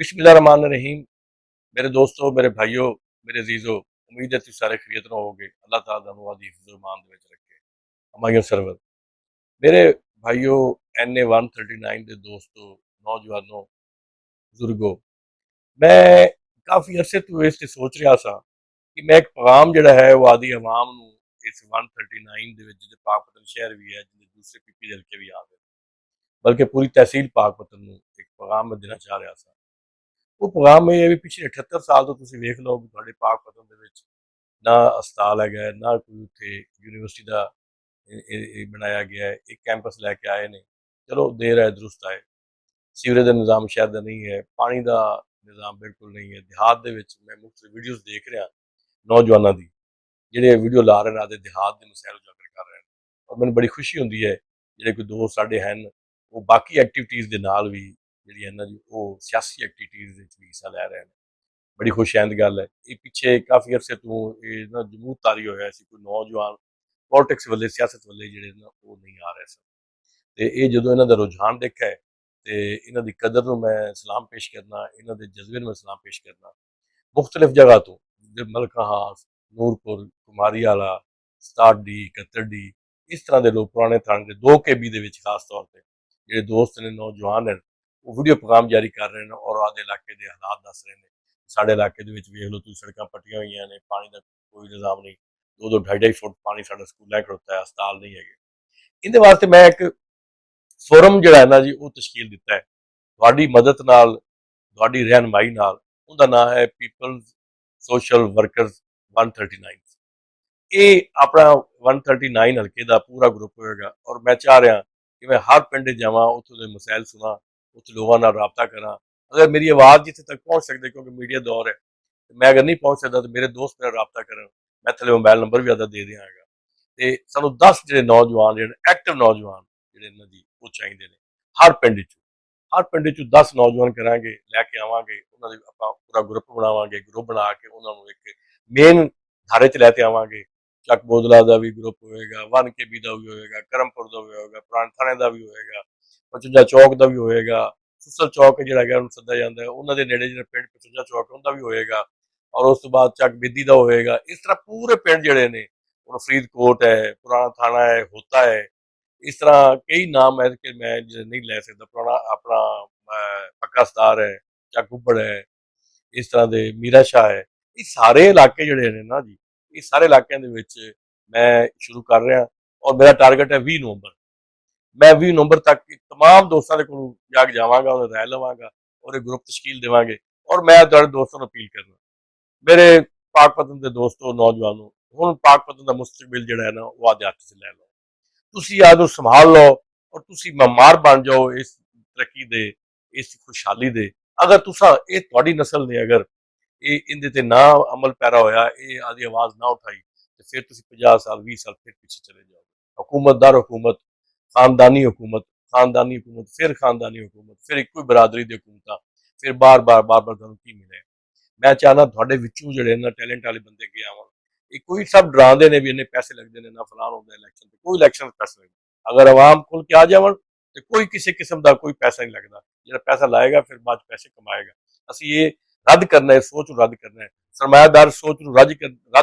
बिस्मिल्लाहिर्रहमानिर्रहीम। मेरे दोस्तों, मेरे भाइयों, मेरे अजीजों, उम्मीद है तुम सारे खैरियत रहो होगे। अल्लाह ताला ਤੁਹਾਨੂੰ ਆਦੀ ਹਿਫਜ਼ मान ਦੇ ਵਿੱਚ ਰੱਖੇ। हमायूं सरवर मेरे भाइयों, NA 139 ਦੇ ਦੋਸਤੋ, ਨੌਜਵਾਨੋ, ਬਜ਼ੁਰਗੋ, ਮੈਂ ਕਾਫੀ ਅਰਸੇ ਤੋਂ ਇਸ ਤੇ ਸੋਚ ਰਿਹਾ ਸਾਂ ਕਿ ਮੈਂ ਇੱਕ ਪੈਗਾਮ ਜਿਹੜਾ ਹੈ ਉਹ ਆਦੀ ਆਵਾਮ ਨੂੰ ਇਸ 139 ਦੇ ਵਿੱਚ, ਜਿਹਦੇ ਪਾਕਪਤਨ ਸ਼ਹਿਰ ਵੀ ਹੈ, ਜਿਹਦੇ ਦੂਸਰੇ ਪੀਪੀ ਹਲਕੇ ਵੀ ਆ ਗਏ, ਬਲਕਿ ਪੂਰੀ ਤਹਿਸੀਲ ਪਾਕਪਤਨ ਨੂੰ ਇੱਕ ਪੈਗਾਮ ਮੈਂ ਦੇਣਾ ਚਾਹ ਰਿਹਾ ਸਾਂ। ਉਹ ਪੈਗਾਮ ਇਹ ਹੈ ਵੀ ਪਿਛਲੇ 78 ਸਾਲ ਤੋਂ ਤੁਸੀਂ ਵੇਖ ਲਓ ਵੀ ਤੁਹਾਡੇ ਪਾਕਪਤਨ ਦੇ ਵਿੱਚ ਨਾ ਹਸਪਤਾਲ ਹੈਗਾ, ਨਾ ਕੋਈ ਉੱਥੇ ਯੂਨੀਵਰਸਿਟੀ ਦਾ ਇਹ ਬਣਾਇਆ ਗਿਆ ਹੈ। ਇੱਕ ਕੈਂਪਸ ਲੈ ਕੇ ਆਏ ਨੇ, ਚਲੋ ਦੇਰ ਹੈ ਦਰੁਸਤ ਆਏ। ਸੀਵਰੇਜ ਦਾ ਨਿਜ਼ਾਮ ਸ਼ਹਿਰ ਦਾ ਨਹੀਂ ਹੈ, ਪਾਣੀ ਦਾ ਨਿਜ਼ਾਮ ਬਿਲਕੁਲ ਨਹੀਂ ਹੈ। ਦਿਹਾਤ ਦੇ ਵਿੱਚ ਮੈਂ ਮੁਖਤਲਿਫ ਵੀਡੀਓਜ਼ ਦੇਖ ਰਿਹਾ ਨੌਜਵਾਨਾਂ ਦੀ, ਜਿਹੜੇ ਵੀਡੀਓ ਲਾ ਰਹੇ ਨੇ ਆਦੇ ਦਿਹਾਤ ਦੇ ਮਸਲੇ ਉਜਾਗਰ ਕਰ ਰਹੇ ਨੇ, ਔਰ ਮੈਨੂੰ ਬੜੀ ਖੁਸ਼ੀ ਹੁੰਦੀ ਹੈ ਜਿਹੜੇ ਕੋਈ ਦੋਸਤ ਸਾਡੇ ਹਨ ਉਹ ਬਾਕੀ ਐਕਟੀਵਿਟੀਜ਼ ਦੇ ਨਾਲ ਵੀ ਜਿਹੜੀ ਇਹਨਾਂ ਦੀ ਉਹ ਸਿਆਸੀ ਐਕਟੀਵਿਟੀਜ਼ ਵਿੱਚ ਵੀ ਹਿੱਸਾ ਲੈ ਰਹੇ ਨੇ। ਬੜੀ ਖੁਸ਼ੈਂਦ ਗੱਲ ਹੈ। ਇਹ ਪਿੱਛੇ ਕਾਫੀ ਅਰਸੇ ਤੋਂ ਇਹ ਨਾ ਜਮੂਤ ਤਾਰੀ ਹੋਇਆ ਸੀ, ਕੋਈ ਨੌਜਵਾਨ ਪੋਲਿਟਿਕਸ ਵੱਲੇ, ਸਿਆਸਤ ਵੱਲੇ ਜਿਹੜੇ ਨਾ ਉਹ ਨਹੀਂ ਆ ਰਹੇ ਸਨ। ਤੇ ਇਹ ਜਦੋਂ ਇਹਨਾਂ ਦਾ ਰੁਝਾਨ ਦੇਖਿਆ ਹੈ ਤੇ ਇਹਨਾਂ ਦੀ ਕਦਰ ਨੂੰ ਮੈਂ ਸਲਾਮ ਪੇਸ਼ ਕਰਨਾ, ਇਹਨਾਂ ਦੇ ਜਜ਼ਬੇ ਨੂੰ ਮੈਂ ਸਲਾਮ ਪੇਸ਼ ਕਰਨਾ। ਮੁਖਤਲਿਫ ਜਗ੍ਹਾ ਤੋਂ, ਮਲਕਾ ਹਾਸ, ਨੂਰਪੁਰ, ਕੁਮਾਰੀ ਵਾਲਾ, 67D, 71D, ਇਸ ਤਰ੍ਹਾਂ ਦੇ ਲੋਕ ਪੁਰਾਣੇ ਥਾਣੇ ਦੇ 2 KB ਦੇ ਵਿੱਚ ਖਾਸ ਤੌਰ ਤੇ ਜਿਹੜੇ ਦੋਸਤ ਨੇ, ਨੌਜਵਾਨ ਹਨ, ਉਹ ਵੀਡੀਓ ਪੈਗਾਮ ਜਾਰੀ ਕਰ ਰਹੇ ਨੇ ਔਰ ਆਦੇ ਇਲਾਕੇ ਦੇ ਹਾਲਾਤ ਦੱਸ ਰਹੇ ਨੇ। ਸਾਡੇ ਇਲਾਕੇ ਦੇ ਵਿੱਚ ਵੇਖ ਲਓ ਤੁਸੀਂ, ਸੜਕਾਂ ਪੱਟੀਆਂ ਹੋਈਆਂ ਨੇ, ਪਾਣੀ ਦਾ ਕੋਈ ਨਿਜ਼ਾਮ ਨਹੀਂ, 2-2, 2.5 ਫੁੱਟ ਪਾਣੀ ਸਾਡਾ ਸਕੂਲਾਂ ਖੜੋਤਾ ਹੈ, ਹਸਪਤਾਲ ਨਹੀਂ ਹੈਗੇ। ਇਹਦੇ ਵਾਸਤੇ ਮੈਂ ਇੱਕ ਫੋਰਮ ਜਿਹੜਾ ਹੈ ਨਾ ਜੀ ਉਹ ਤਸ਼ਕੀਲ ਦਿੱਤਾ ਹੈ ਤੁਹਾਡੀ ਮਦਦ ਨਾਲ, ਤੁਹਾਡੀ ਰਹਿਨਮਾਈ ਨਾਲ। ਉਹਦਾ ਨਾਮ ਹੈ ਪੀਪਲਜ਼ ਸੋਸ਼ਲ ਵਰਕਰਸ 139। ਇਹ ਆਪਣਾ 139 ਹਲਕੇ ਦਾ ਪੂਰਾ ਗਰੁੱਪ ਹੋਏਗਾ ਔਰ ਮੈਂ ਚਾਹ ਰਿਹਾ ਕਿ ਮੈਂ ਹਰ ਪਿੰਡ ਜਾਵਾਂ, ਉੱਥੋਂ ਦੇ ਮਸائل ਸੁਣਾ, ਉੱਥੇ ਲੋਕਾਂ ਨਾਲ ਰਾਬਤਾ ਕਰਾਂ। ਅਗਰ ਮੇਰੀ ਆਵਾਜ਼ ਜਿੱਥੇ ਤੱਕ ਪਹੁੰਚ ਸਕਦੀ, ਕਿਉਂਕਿ ਮੀਡੀਆ ਦੌਰ ਹੈ, ਮੈਂ ਅਗਰ ਨਹੀਂ ਪਹੁੰਚ ਸਕਦਾ ਤਾਂ ਮੇਰੇ ਦੋਸਤ ਮੇਰਾ ਰਾਬਤਾ ਕਰਨ, ਮੈਂ ਥੱਲੇ ਮੋਬਾਈਲ ਨੰਬਰ ਵੀ ਆਦਾ ਦੇ ਦਿਆਂਗਾ। ਤੇ ਸਾਨੂੰ 10 ਜਿਹੜੇ ਨੌਜਵਾਨ, ਜਿਹੜੇ ਐਕਟਿਵ ਨੌਜਵਾਨ ਜਿਹੜੇ ਇਹਨਾਂ ਦੀ ਉਹ ਚਾਹੀਦੇ ਨੇ ਹਰ ਪਿੰਡ 'ਚ। ਹਰ ਪਿੰਡ 'ਚ 10 ਨੌਜਵਾਨ ਕਰਾਂਗੇ, ਲੈ ਕੇ ਆਵਾਂਗੇ, ਉਹਨਾਂ ਦੇ ਆਪਾਂ ਪੂਰਾ ਗਰੁੱਪ ਬਣਾਵਾਂਗੇ। ਗਰੁੱਪ ਬਣਾ ਕੇ ਉਹਨਾਂ ਨੂੰ ਇੱਕ ਮੇਨ ਧਾਰੇ 'ਚ ਲੈ ਕੇ ਆਵਾਂਗੇ। ਚੱਕ ਬੋਦਲਾ ਦਾ ਵੀ ਗਰੁੱਪ ਹੋਏਗਾ, 1 KB ਦਾ ਵੀ ਹੋਏਗਾ, ਕਰਮਪੁਰ ਦਾ ਵੀ ਹੋਏਗਾ, ਪੁਰਾਣੇ ਥਾਣੇ ਦਾ ਵੀ ਹੋਏਗਾ, 55 ਚੌਕ ਦਾ ਵੀ ਹੋਏਗਾ, ਸੁਸਲ ਚੌਕ ਜਿਹੜਾ ਹੈਗਾ ਉਹਨੂੰ ਸੱਦਾ ਜਾਂਦਾ ਹੈ, ਉਹਨਾਂ ਦੇ ਨੇੜੇ ਜਿਹੜਾ ਪਿੰਡ 55 ਚੌਕ ਉਹਦਾ ਵੀ ਹੋਏਗਾ, ਔਰ ਉਸ ਤੋਂ ਬਾਅਦ ਚੱਕ ਬੇਦੀ ਦਾ ਹੋਏਗਾ। ਇਸ ਤਰ੍ਹਾਂ ਪੂਰੇ ਪਿੰਡ ਜਿਹੜੇ ਨੇ, ਹੁਣ ਫਰੀਦਕੋਟ ਹੈ, ਪੁਰਾਣਾ ਥਾਣਾ ਹੈ, ਹੋਤਾ ਹੈ, ਇਸ ਤਰ੍ਹਾਂ ਕਈ ਨਾਮ ਹੈ ਕਿ ਮੈਂ ਨਹੀਂ ਲੈ ਸਕਦਾ। ਪੁਰਾਣਾ ਆਪਣਾ ਪੱਕਾ ਸਤਾਰ ਹੈ, ਚੱਕ ਉੱਬੜ ਹੈ, ਇਸ ਤਰ੍ਹਾਂ ਦੇ ਮੀਰਾ ਸ਼ਾਹ ਹੈ। ਇਹ ਸਾਰੇ ਇਲਾਕੇ ਜਿਹੜੇ ਨੇ ਨਾ ਜੀ, ਇਹ ਸਾਰੇ ਇਲਾਕਿਆਂ ਦੇ ਵਿੱਚ ਮੈਂ ਸ਼ੁਰੂ ਕਰ ਰਿਹਾ ਔਰ ਮੇਰਾ ਟਾਰਗੇਟ ਹੈ 20 ਨਵੰਬਰ। ਮੈਂ 20 ਨਵੰਬਰ ਤੱਕ तमाम ਦੋਸਤਾਂ ਦੇ ਕੋਲ ਜਾ ਕੇ ਜਾਵਾਂਗਾ, ਉਹਨਾਂ ਰਾਏ ਲਵਾਂਗਾ ਔਰ ਇਹ ਗਰੁੱਪ ਤਸ਼ਕੀਲ ਦੇਵਾਂਗੇ। ਔਰ ਮੈਂ ਤੁਹਾਡੇ ਦੋਸਤਾਂ ਨੂੰ ਅਪੀਲ ਕਰਨਾ, ਮੇਰੇ ਪਾਕਪਤਨ ਦੇ ਦੋਸਤੋ, ਨੌਜਵਾਨੋ, ਹੁਣ ਪਾਕਪਤਨ ਦਾ ਮੁਸਤਕਬਲ ਜਿਹੜਾ ਹੈ ਨਾ ਉਹ ਆਦੇ ਹੱਥ 'ਚ ਲੈ ਲਓ। ਤੁਸੀਂ ਆਪ ਨੂੰ ਸੰਭਾਲ ਲਓ ਔਰ ਤੁਸੀਂ ਮਮਾਰ ਬਣ ਜਾਓ ਇਸ ਤਰੱਕੀ ਦੇ, ਇਸ ਖੁਸ਼ਹਾਲੀ ਦੇ। ਅਗਰ ਤੁਸੀਂ, ਇਹ ਤੁਹਾਡੀ ਨਸਲ ਨੇ ਅਗਰ ਇਹ ਇਹਦੇ ਤੇ ਨਾ ਅਮਲ ਪੈਰਾ ਹੋਇਆ, ਇਹ ਆਦੀ ਆਵਾਜ਼ ਨਾ ਉਠਾਈ, ਤੇ ਫਿਰ ਤੁਸੀਂ 50 ਸਾਲ 20 ਸਾਲ ਫਿਰ ਪਿੱਛੇ ਚਲੇ ਜਾਓਗੇ। हुकूमत दर हुकूमत, खानदानी हुकूमत, खानदानी हुकूमत, फिर खानदानी हुकूमत, फिर ਇੱਕੋ ਬਰਾਦਰੀ ਦੀ ਹਕੂਮਤਾਂ, ਫਿਰ ਬਾਰ-ਬਾਰ ਤੁਹਾਨੂੰ ਕੀ ਮਿਲੇ। ਮੈਂ ਚਾਹਨਾ ਤੁਹਾਡੇ ਵਿੱਚੋਂ ਜਿਹੜੇ ਨਾ ਟੈਲੈਂਟ ਵਾਲੇ ਬੰਦੇ ਅੱਗੇ ਆਵਣ। ਇਹ ਕੋਈ ਸਭ ਡਰਾਉਂਦੇ ਨੇ ਵੀ ਇੰਨੇ ਪੈਸੇ ਲੱਗਦੇ ਨੇ, ਨਾ ਫਲਾਣ ਹੁੰਦਾ ਇਲੈਕਸ਼ਨ ਤੇ, ਕੋਈ ਇਲੈਕਸ਼ਨ ਪੈਸੇ ਨਹੀਂ। ਅਗਰ ਆਵਾਮ ਖੁੱਲ ਕੇ ਆ ਜਾਵਣ ਤੇ ਕੋਈ ਕਿਸੇ ਕਿਸਮ ਦਾ ਕੋਈ ਪੈਸਾ ਨਹੀਂ ਲੱਗਦਾ। ਜਿਹੜਾ ਪੈਸਾ ਲਾਏਗਾ ਫਿਰ ਬਾਅਦ ਪੈਸੇ ਕਮਾਏਗਾ। ਅਸੀਂ ਇਹ ਰੱਦ ਕਰਨਾ ਹੈ, ਸੋਚ ਨੂੰ ਰੱਦ ਕਰਨਾ ਹੈ, ਸਰਮਾਇਆਦਾਰ ਸੋਚ ਨੂੰ ਰੱਦ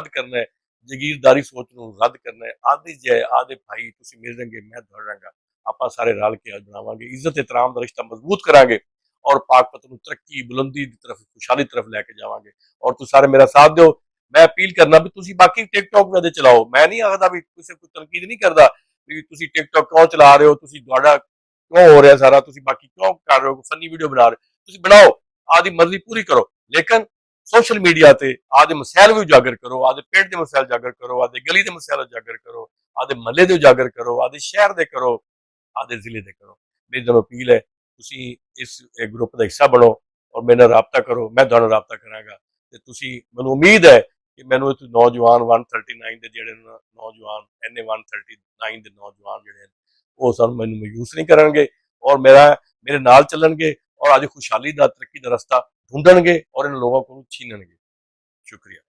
ਕਰਨਾ ਹੈ, ਜਗੀਰਦਾਰੀ ਸੋਚ ਨੂੰ ਰੱਦ ਕਰਨਾ ਹੈ। ਆਦੀ ਜੈ ਆਦੇ ਭਾਈ ਤੁਸੀਂ ਮਿਲ ਰੰਗੇ, ਮੈਂ ਦੌੜ ਰਾਂਗਾ, ਆਪਾਂ ਸਾਰੇ ਰਲ ਕੇ ਅੱਜ ਬਣਾਵਾਂਗੇ, ਇੱਜ਼ਤ ਇਤਰਾਮ ਦਾ ਰਿਸ਼ਤਾ ਮਜ਼ਬੂਤ ਕਰਾਂਗੇ ਔਰ ਪਾਕਪਤਨ ਨੂੰ ਤਰੱਕੀ, ਬੁਲੰਦੀ ਦੀ ਤਰਫ, ਖੁਸ਼ਹਾਲੀ ਤਰਫ ਲੈ ਕੇ ਜਾਵਾਂਗੇ। ਔਰ ਤੁਸੀਂ ਸਾਰੇ ਮੇਰਾ ਸਾਥ ਦਿਓ। ਮੈਂ ਅਪੀਲ ਕਰਨਾ ਵੀ ਤੁਸੀਂ ਬਾਕੀ ਟਿਕਟੌਕ ਵੀ ਚਲਾਓ। ਮੈਂ ਨਹੀਂ ਆਖਦਾ ਵੀ ਕਿਸੇ ਕੋਈ ਤਨਕੀਦ ਨਹੀਂ ਕਰਦਾ ਵੀ ਤੁਸੀਂ ਟਿਕਟੌਕ ਕਿਉਂ ਚਲਾ ਰਹੇ ਹੋ, ਤੁਸੀਂ ਤੁਹਾਡਾ ਕਿਉਂ ਹੋ ਰਿਹਾ ਸਾਰਾ, ਤੁਸੀਂ ਬਾਕੀ ਕਿਉਂ ਕਰ ਰਹੇ ਹੋ, ਫਨੀ ਵੀਡੀਓ ਬਣਾ ਰਹੇ ਹੋ, ਤੁਸੀਂ ਬਣਾਓ, ਆਦੀ ਮਰਜ਼ੀ ਪੂਰੀ ਕਰੋ, ਲੇਕਿਨ सोशल मीडिया ते आदे मसैल भी उजागर करो, आदे पेट के मसैल उजागर करो, आदे गली के मसैल उजागर करो, आदे महल्ले के उजागर करो, आदे शहर के करो, आदे जिले के करो। मेरी ਤੁਹਾਨੂੰ अपील है ਤੁਸੀਂ इस ग्रुप का हिस्सा बनो और मेरे नाल राबता करो, मैं ਤੁਹਾਨੂੰ राबता करांगा। ਤੇ ਤੁਸੀਂ, ਮੈਨੂੰ ਉਮੀਦ ਹੈ ਕਿ ਮੈਨੂੰ ਇਹ ਨੌਜਵਾਨ 139 ਦੇ ਜਿਹੜੇ ਨੌਜਵਾਨ NA 139 ਦੇ ਨੌਜਵਾਨ ਜਿਹੜੇ ਉਹ ਸਾਨੂੰ ਮੈਨੂੰ ਮਾਯੂਸ ਨਹੀਂ ਕਰਨਗੇ ਔਰ ਮੇਰੇ ਨਾਲ ਚੱਲਣਗੇ और आज खुशहाली का तरक्की का रास्ता ढूंढणगे और इन लोगों को छीनणगे। शुक्रिया।